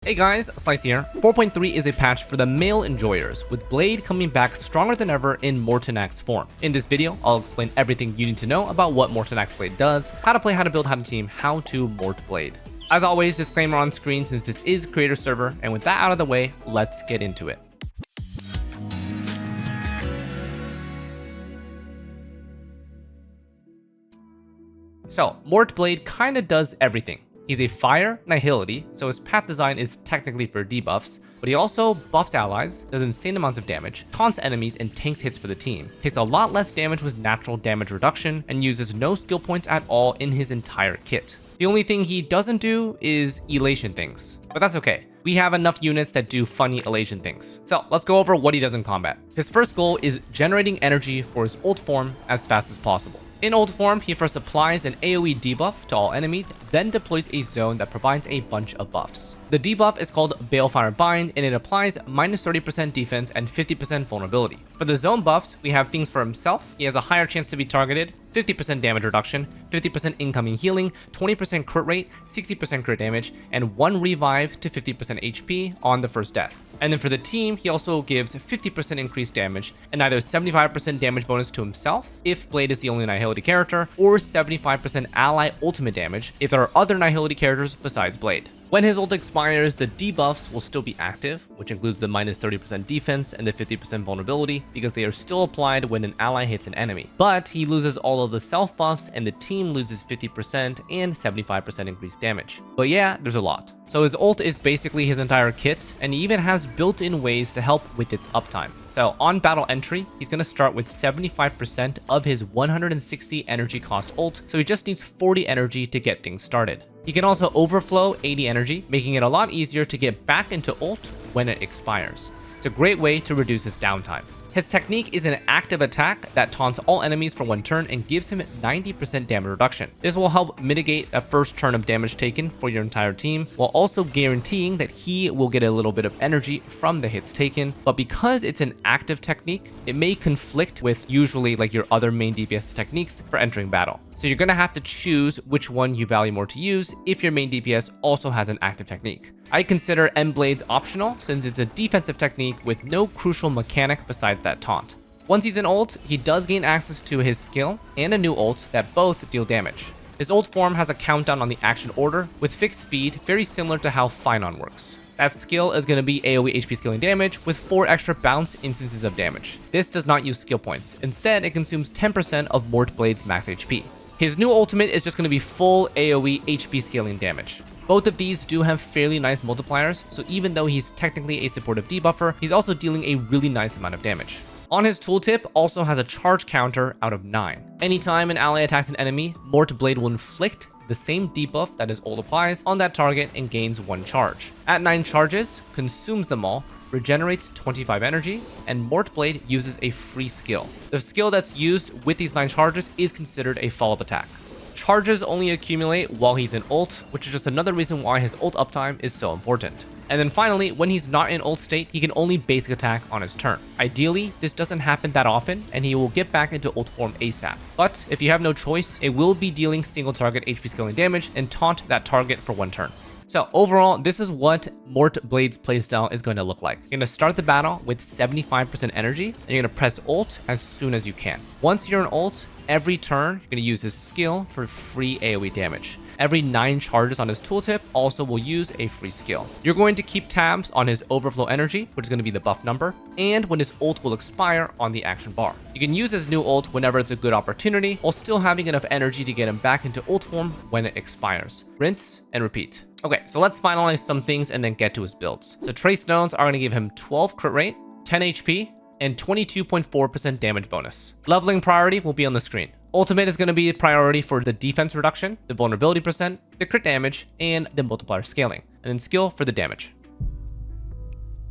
Hey guys, Xlice here. 4.3 is a patch for the male enjoyers, with Blade coming back stronger than ever in Mortenax form. In this video, I'll explain everything you need to know about what Mortenax Blade does, how to play, how to build, how to team, how to Mort Blade. As always, disclaimer on screen since this is Creator Server, and with that out of the way, let's get into it. So, Mort Blade kinda does everything. He's a fire nihility, so his path design is technically for debuffs, but he also buffs allies, does insane amounts of damage, taunts enemies, and tanks hits for the team, takes a lot less damage with natural damage reduction, and uses no skill points at all in his entire kit. The only thing he doesn't do is elation things, but that's okay. We have enough units that do funny elation things. So let's go over what he does in combat. His first goal is generating energy for his ult form as fast as possible. In ult form, he first applies an AoE debuff to all enemies, then deploys a zone that provides a bunch of buffs. The debuff is called Balefire Bind, and it applies minus 30% defense and 50% vulnerability. For the zone buffs, we have things for himself. He has a higher chance to be targeted, 50% damage reduction, 50% incoming healing, 20% crit rate, 60% crit damage, and 1 revive to 50% HP on the first death. And then for the team, he also gives 50% increased damage and either 75% damage bonus to himself if Blade is the only Nihility character, or 75% ally ultimate damage if there are other Nihility characters besides Blade. When his ult expires, the debuffs will still be active, which includes the minus 30% defense and the 50% vulnerability, because they are still applied when an ally hits an enemy. But he loses all of the self buffs, and the team loses 50% and 75% increased damage. But yeah, there's a lot. So his ult is basically his entire kit, and he even has built-in ways to help with its uptime. So on battle entry, he's going to start with 75% of his 160 energy cost ult, so he just needs 40 energy to get things started. He can also overflow 80 energy, making it a lot easier to get back into ult when it expires. It's a great way to reduce his downtime. His technique is an active attack that taunts all enemies for 1 turn and gives him 90% damage reduction. This will help mitigate a first turn of damage taken for your entire team, while also guaranteeing that he will get a little bit of energy from the hits taken. But because it's an active technique, it may conflict with usually like your other main DPS techniques for entering battle. So you're gonna have to choose which one you value more to use if your main DPS also has an active technique. I consider Blades optional since it's a defensive technique with no crucial mechanic besides that taunt. Once he's in ult, he does gain access to his skill and a new ult that both deal damage. His ult form has a countdown on the action order with fixed speed, very similar to how Finon works. That skill is going to be AoE HP scaling damage with 4 extra bounce instances of damage. This does not use skill points. Instead, it consumes 10% of Mort Blade's max HP. His new ultimate is just going to be full AoE HP scaling damage. Both of these do have fairly nice multipliers, so even though he's technically a supportive debuffer, he's also dealing a really nice amount of damage. On his tooltip also has a charge counter out of 9. Anytime an ally attacks an enemy, Mort Blade will inflict the same debuff that his ult applies on that target and gains 1 charge. At 9 charges, consumes them all, regenerates 25 energy, and Mort Blade uses a free skill. The skill that's used with these 9 charges is considered a follow-up attack. Charges only accumulate while he's in ult, which is just another reason why his ult uptime is so important. And then finally, when he's not in ult state, he can only basic attack on his turn. Ideally, this doesn't happen that often, and he will get back into ult form ASAP. But if you have no choice, it will be dealing single target HP scaling damage and taunt that target for 1 turn. So overall, this is what Mort Blade's playstyle is going to look like. You're going to start the battle with 75% energy, and you're going to press ult as soon as you can. Once you're in ult, every turn, you're going to use his skill for free AoE damage. Every 9 charges on his tooltip also will use a free skill. You're going to keep tabs on his overflow energy, which is going to be the buff number, and when his ult will expire on the action bar. You can use his new ult whenever it's a good opportunity, while still having enough energy to get him back into ult form when it expires. Rinse and repeat. Okay, so let's finalize some things and then get to his builds. So Trace Stones are going to give him 12 crit rate, 10 HP, and 22.4% damage bonus. Leveling priority will be on the screen. Ultimate is going to be a priority for the defense reduction, the vulnerability percent, the crit damage, and the multiplier scaling, and then skill for the damage.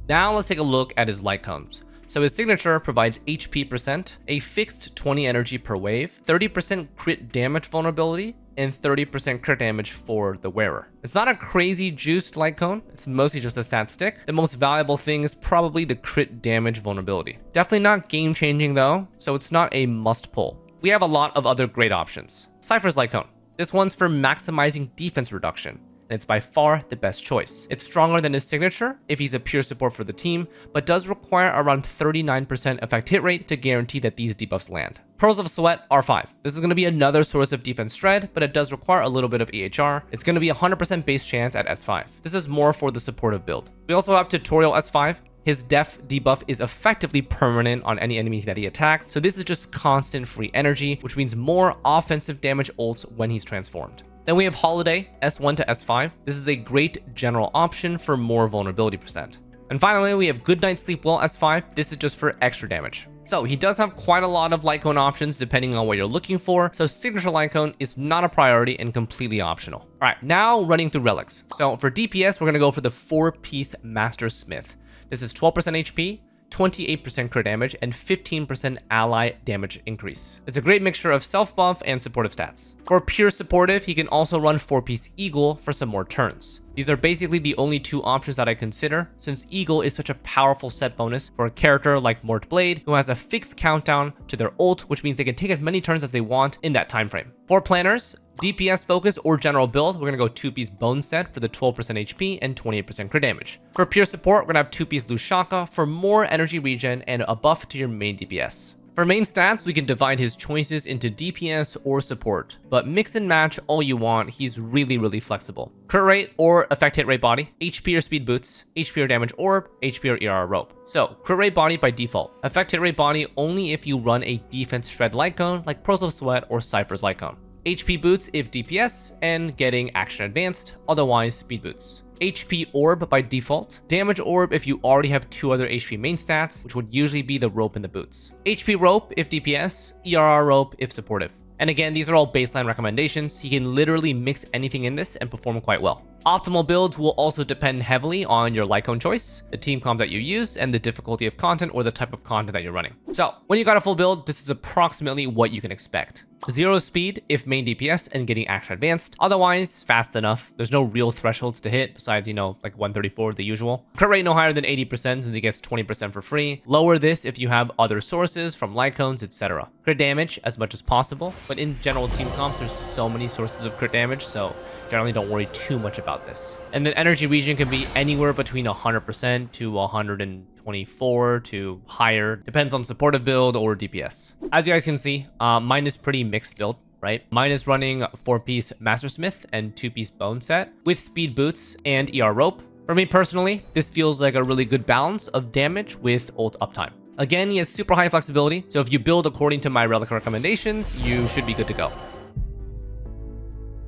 Now let's take a look at his light cones. So his signature provides HP percent, a fixed 20 energy per wave, 30% crit damage vulnerability, and 30% crit damage for the wearer. It's not a crazy juiced light cone, it's mostly just a stat stick. The most valuable thing is probably the crit damage vulnerability. Definitely not game changing though, so it's not a must pull. We have a lot of other great options. Cypher's light cone. This one's for maximizing defense reduction. and it's by far the best choice. It's stronger than his signature if he's a pure support for the team, but does require around 39% effect hit rate to guarantee that these debuffs land. Pearls of Sweat R5. This is going to be another source of defense shred, but it does require a little bit of EHR. It's going to be 100% base chance at S5. This is more for the supportive build. We also have Tutorial S5. His def debuff is effectively permanent on any enemy that he attacks, so this is just constant free energy, which means more offensive damage ults when he's transformed. Then we have Holiday S1 to S5. This is a great general option for more vulnerability percent. And finally, we have Goodnight Sleep Well S5. This is just for extra damage. So he does have quite a lot of light cone options depending on what you're looking for, so signature light cone is not a priority and completely optional. All right, now running through relics. So for DPS, we're going to go for the 4-piece Master Smith. This is 12% HP, 28% crit damage, and 15% ally damage increase. It's a great mixture of self buff and supportive stats. For pure supportive, he can also run 4-piece Eagle for some more turns. These are basically the only two options that I consider, since Eagle is such a powerful set bonus for a character like Mortenax Blade, who has a fixed countdown to their ult, which means they can take as many turns as they want in that time frame. For planners, DPS focus or general build, we're going to go 2-piece Bone Set for the 12% HP and 28% crit damage. For pure support, we're going to have 2-piece Lushaka for more energy regen and a buff to your main DPS. For main stats, we can divide his choices into DPS or support, but mix and match all you want. He's really flexible. Crit rate or effect hit rate body, HP or speed boots, HP or damage orb, HP or ER rope. So crit rate body by default, effect hit rate body only if you run a defense shred light cone like Pearls of Sweat or Cypher's light cone. HP boots if DPS and getting action advanced, otherwise speed boots. HP orb by default, damage orb if you already have 2 other HP main stats, which would usually be the rope and the boots. HP rope if DPS, ERR rope if supportive. And again, these are all baseline recommendations. He can literally mix anything in this and perform quite well. Optimal builds will also depend heavily on your light cone choice, the team comp that you use, and the difficulty of content or the type of content that you're running. So when you got a full build, this is approximately what you can expect. 0 speed if main DPS and getting action advanced. Otherwise, fast enough. There's no real thresholds to hit besides, like 134, the usual. Crit rate no higher than 80% since he gets 20% for free. Lower this if you have other sources from light cones, etc. Crit damage as much as possible, but in general team comps, there's so many sources of crit damage, so generally don't worry too much about this. And then energy regen can be anywhere between 100% to 124 to higher, depends on supportive build or DPS. As you guys can see, mine is pretty mixed build, right? Mine is running 4-piece Master Smith and 2-piece Bone Set with speed boots and ER rope. For me personally, this feels like a really good balance of damage with ult uptime. Again, he has super high flexibility, so if you build according to my relic recommendations, you should be good to go.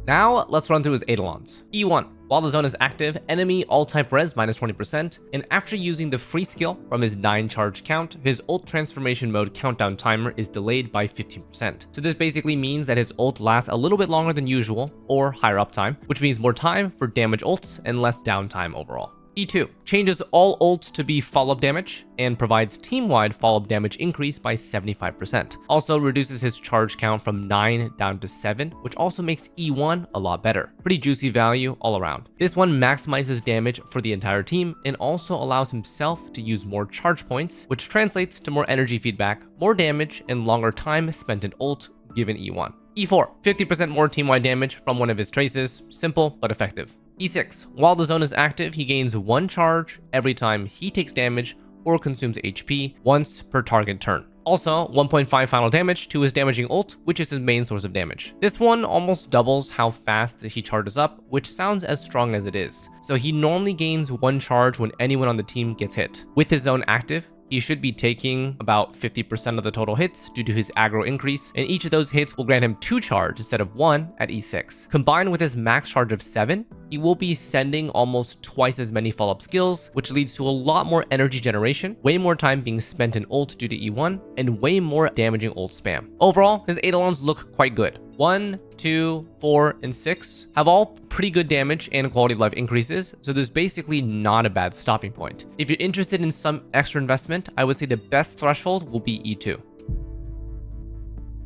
Now, let's run through his Eidolons. E1. While the zone is active, enemy all-type res minus 20%, and after using the free skill from his 9 charge count, his ult transformation mode countdown timer is delayed by 15%. So this basically means that his ult lasts a little bit longer than usual, or higher uptime, which means more time for damage ults and less downtime overall. E2 changes all ults to be follow-up damage and provides team-wide follow-up damage increase by 75%. Also reduces his charge count from 9 down to 7, which also makes E1 a lot better. Pretty juicy value all around. This one maximizes damage for the entire team and also allows himself to use more charge points, which translates to more energy feedback, more damage, and longer time spent in ult given E1. E4, 50% more team-wide damage from one of his traces. Simple but effective. E6, while the zone is active, he gains 1 charge every time he takes damage or consumes HP once per target turn. Also, 1.5 final damage to his damaging ult, which is his main source of damage. This one almost doubles how fast he charges up, which sounds as strong as it is. So he normally gains 1 charge when anyone on the team gets hit. With his zone active, he should be taking about 50% of the total hits due to his aggro increase, and each of those hits will grant him 2 charge instead of 1 at E6. Combined with his max charge of 7, he will be sending almost twice as many follow-up skills, which leads to a lot more energy generation, way more time being spent in ult due to E1, and way more damaging ult spam. Overall, his Eidolons look quite good. 1, 2, 4, and 6 have all pretty good damage and quality of life increases, so there's basically not a bad stopping point. If you're interested in some extra investment, I would say the best threshold will be E2.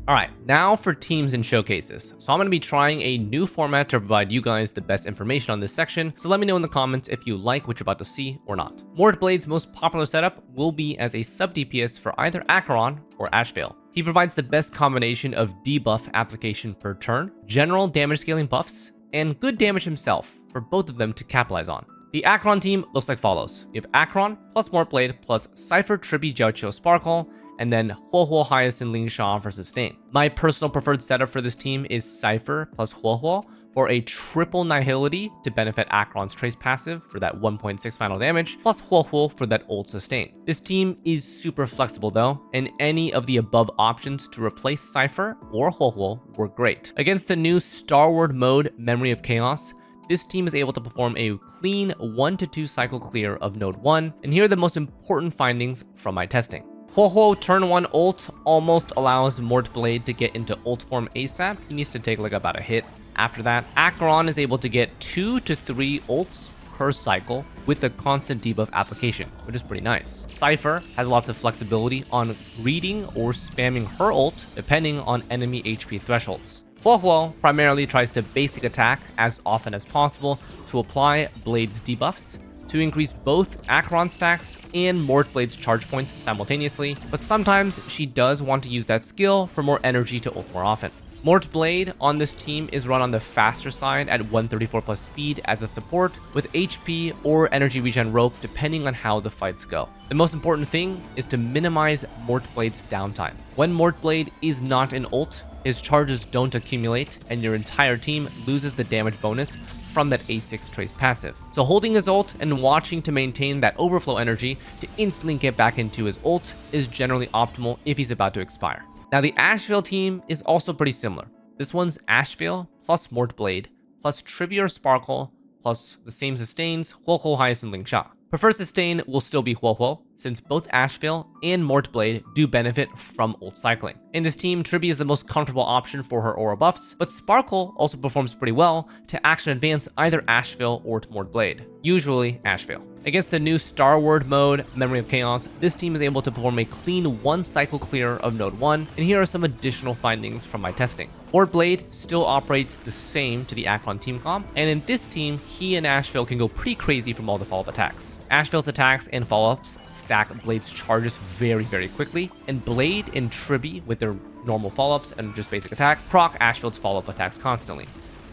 Alright, now for teams and showcases. So I'm going to be trying a new format to provide you guys the best information on this section, so let me know in the comments if you like what you're about to see or not. Mortenax Blade's most popular setup will be as a sub DPS for either Acheron or Ashveil. He provides the best combination of debuff application per turn, general damage scaling buffs, and good damage himself. for both of them to capitalize on. The Acheron team looks like follows. You have Acheron plus Mortblade plus Cypher, Trippy, Jiaoqiu, Sparkle, and then Huohuo, Hyacinth, Lingsha for sustain. My personal preferred setup for this team is Cypher plus Huohuo for a triple Nihility to benefit Acheron's Trace passive for that 1.6 final damage, plus Huohuo for that ult sustain. This team is super flexible though, and any of the above options to replace Cypher or Huohuo work great. Against the new Starward mode Memory of Chaos, this team is able to perform a clean 1 to 2 cycle clear of node 1, and here are the most important findings from my testing. Huohuo turn 1 ult almost allows Mortblade to get into ult form ASAP. He needs to take like about a hit. After that, Acheron is able to get 2 to 3 ults per cycle with a constant debuff application, which is pretty nice. Cypher has lots of flexibility on reading or spamming her ult depending on enemy HP thresholds. Huohuo primarily tries to basic attack as often as possible to apply Blade's debuffs to increase both Acheron stacks and Mortblade's charge points simultaneously, but sometimes she does want to use that skill for more energy to ult more often. Mortblade on this team is run on the faster side at 134 plus speed as a support with HP or energy regen rope depending on how the fights go. The most important thing is to minimize Mortblade's downtime. When Mortblade is not in ult, his charges don't accumulate and your entire team loses the damage bonus from that A6 Trace passive. So holding his ult and watching to maintain that overflow energy to instantly get back into his ult is generally optimal if he's about to expire. Now the Ashveil team is also pretty similar. This one's Ashveil plus Mortblade plus Tribute Sparkle plus the same sustains Huohuo, Hyacinth, Lingsha. Preferred sustain will still be Huohuo, since both Ashveil and Mortblade do benefit from ult cycling. In this team, Trippy is the most comfortable option for her aura buffs, but Sparkle also performs pretty well to action advance either Ashveil or to Mortblade, usually Ashveil. Against the new Starward mode, Memory of Chaos, this team is able to perform a clean 1 cycle clear of node 1, and here are some additional findings from my testing. Mortblade still operates the same to the Acheron team comp, and in this team, he and Ashveil can go pretty crazy from all the follow-up attacks. Ashveil's attacks and follow-ups stack Blade's charges very quickly, and Blade and Tribby with their normal follow-ups and just basic attacks proc Ashveil's follow-up attacks constantly.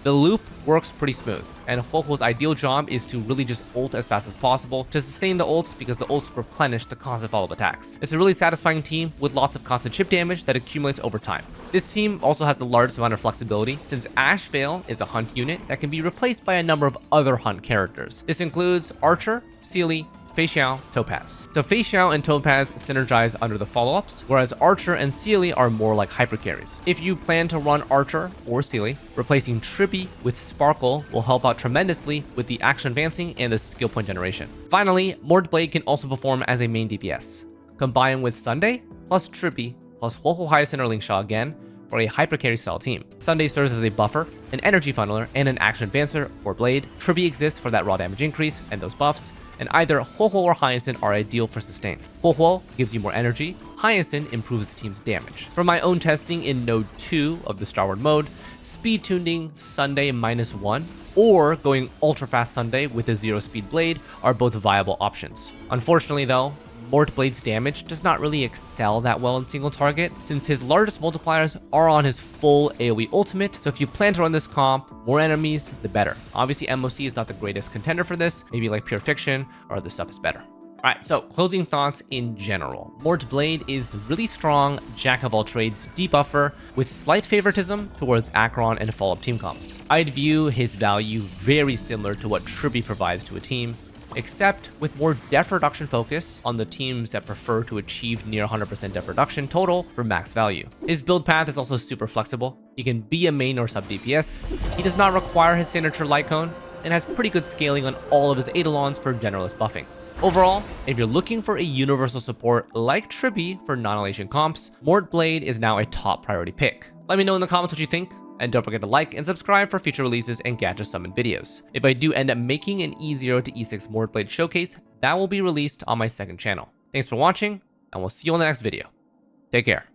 The loop works pretty smooth, and Huohuo's ideal job is to really just ult as fast as possible to sustain the ults because the ults replenish the constant follow-up attacks. It's a really satisfying team with lots of constant chip damage that accumulates over time. This team also has the largest amount of flexibility since Ashveil is a hunt unit that can be replaced by a number of other hunt characters. This includes Archer, Sealy, Fei Xiao, Topaz. So Fei Xiao and Topaz synergize under the follow-ups, whereas Archer and Sealy are more like hyper carries. If you plan to run Archer or Sealy, replacing Trippy with Sparkle will help out tremendously with the action advancing and the skill point generation. Finally, Mortblade can also perform as a main DPS. Combined with Sunday plus Trippy plus Huohuo, Hyacinth, or Lingsha again for a hyper carry style team. Sunday serves as a buffer, an energy funneler, and an action advancer for Blade. Trippy exists for that raw damage increase and those buffs, and either Huohuo or Hyacinth are ideal for sustain. Huohuo gives you more energy, Hyacinth improves the team's damage. For my own testing in node 2 of the Starward mode, speed tuning Sunday -1 or going ultra fast Sunday with a 0 speed blade are both viable options. Unfortunately though, Mortblade's damage does not really excel that well in single target since his largest multipliers are on his full AoE ultimate, so if you plan to run this comp, more enemies, the better. Obviously MOC is not the greatest contender for this, maybe like Pure Fiction or other stuff is better. Alright, so closing thoughts in general. Mortblade is really strong, jack of all trades debuffer with slight favoritism towards Acheron and follow-up team comps. I'd view his value very similar to what Trippy provides to a team, except with more def reduction focus on the teams that prefer to achieve near 100% def reduction total for max value. His build path is also super flexible. He can be a main or sub DPS. He does not require his signature light cone and has pretty good scaling on all of his Eidolons for generalist buffing. Overall, if you're looking for a universal support like Trippy for non-Alation comps, Mortblade is now a top priority pick. Let me know in the comments what you think, and don't forget to like and subscribe for future releases and gadget summon videos. If I do end up making an E0 to E6 Mortblade showcase, that will be released on my second channel. Thanks for watching, and we'll see you on the next video. Take care.